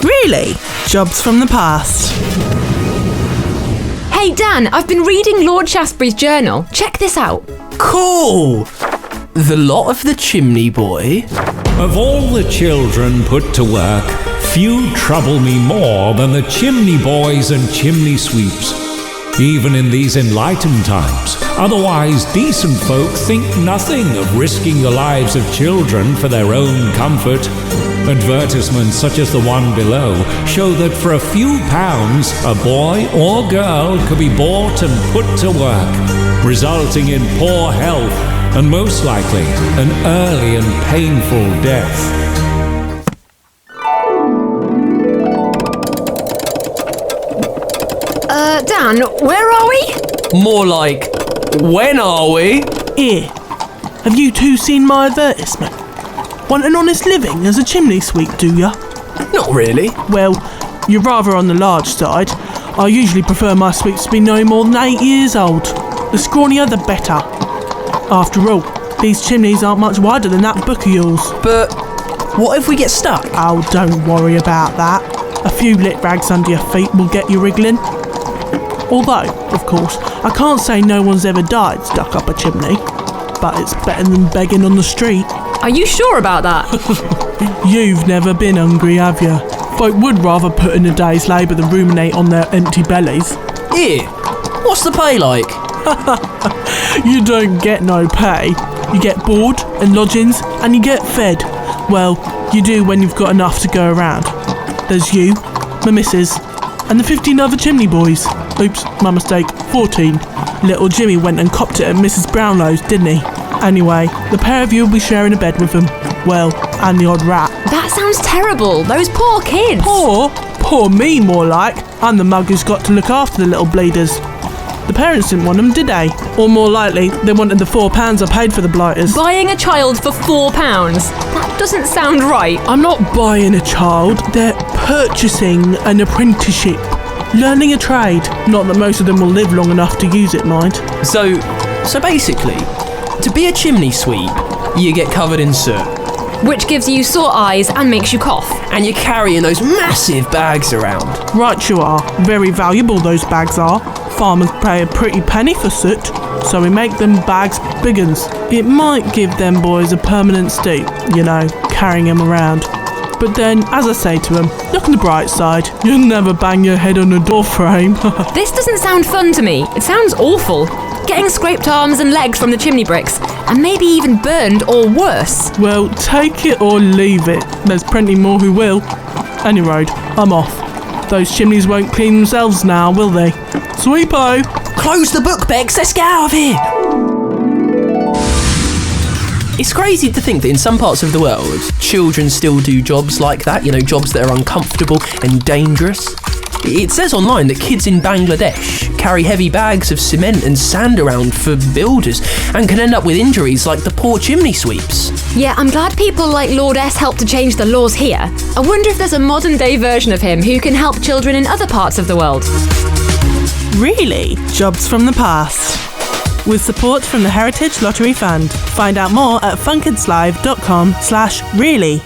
Really? Jobs from the past. Hey Dan, I've been reading Lord Shaftesbury's journal. Check this out. Cool! The lot of the chimney boy. Of all the children put to work, few trouble me more than the chimney boys and chimney sweeps. Even in these enlightened times, otherwise decent folk think nothing of risking the lives of children for their own comfort. Advertisements such as the one below show that for a few pounds, a boy or girl could be bought and put to work, resulting in poor health and most likely an early and painful death. Dan, where are we? More like, when are we? Here, have you two seen my advertisement? Want an honest living as a chimney sweep, do ya? Not really. Well, you're rather on the large side. I usually prefer my sweeps to be no more than 8 years old. The scrawnier the better. After all, these chimneys aren't much wider than that book of yours. But what if we get stuck? Oh, don't worry about that. A few lit rags under your feet will get you wriggling. Although, of course, I can't say no one's ever died stuck up a chimney, but it's better than begging on the street. Are you sure about that? You've never been hungry, have you? Folk would rather put in a day's labour than ruminate on their empty bellies. Here, what's the pay like? You don't get no pay. You get board and lodgings and you get fed. Well, you do when you've got enough to go around. There's you, my missus, and the 15 other chimney boys. Oops, my mistake, 14. Little Jimmy went and copped it at Mrs. Brownlow's, didn't he? Anyway, the pair of you will be sharing a bed with them. Well, and the odd rat. That sounds terrible. Those poor kids. Poor? Poor me, more like. I'm the mug who's got to look after the little bleeders. The parents didn't want them, did they? Or more likely, they wanted the £4 I paid for the blighters. Buying a child for £4? That doesn't sound right. I'm not buying a child, they're purchasing an apprenticeship. Learning a trade. Not that most of them will live long enough to use it, mind. So basically, to be a chimney sweep, you get covered in soot. Which gives you sore eyes and makes you cough. And you're carrying those massive bags around. Right you are. Very valuable those bags are. Farmers pay a pretty penny for soot, so we make them bags big uns. It might give them boys a permanent stoop, you know, carrying them around. But then, as I say to them, look on the bright side. You'll never bang your head on a door frame. This doesn't sound fun to me. It sounds awful. Getting scraped arms and legs from the chimney bricks, and maybe even burned or worse. Well, take it or leave it. There's plenty more who will. Anyway, I'm off. Those chimneys won't clean themselves now, will they? Sweepo! Close the book, Bex. Let's get out of here. It's crazy to think that in some parts of the world, children still do jobs like that, you know, jobs that are uncomfortable and dangerous. It says online that kids in Bangladesh carry heavy bags of cement and sand around for builders and can end up with injuries like the poor chimney sweeps. Yeah, I'm glad people like Lord S helped to change the laws here. I wonder if there's a modern day version of him who can help children in other parts of the world. Really? Jobs from the past. With support from the Heritage Lottery Fund. Find out more at funkidslive.com/really.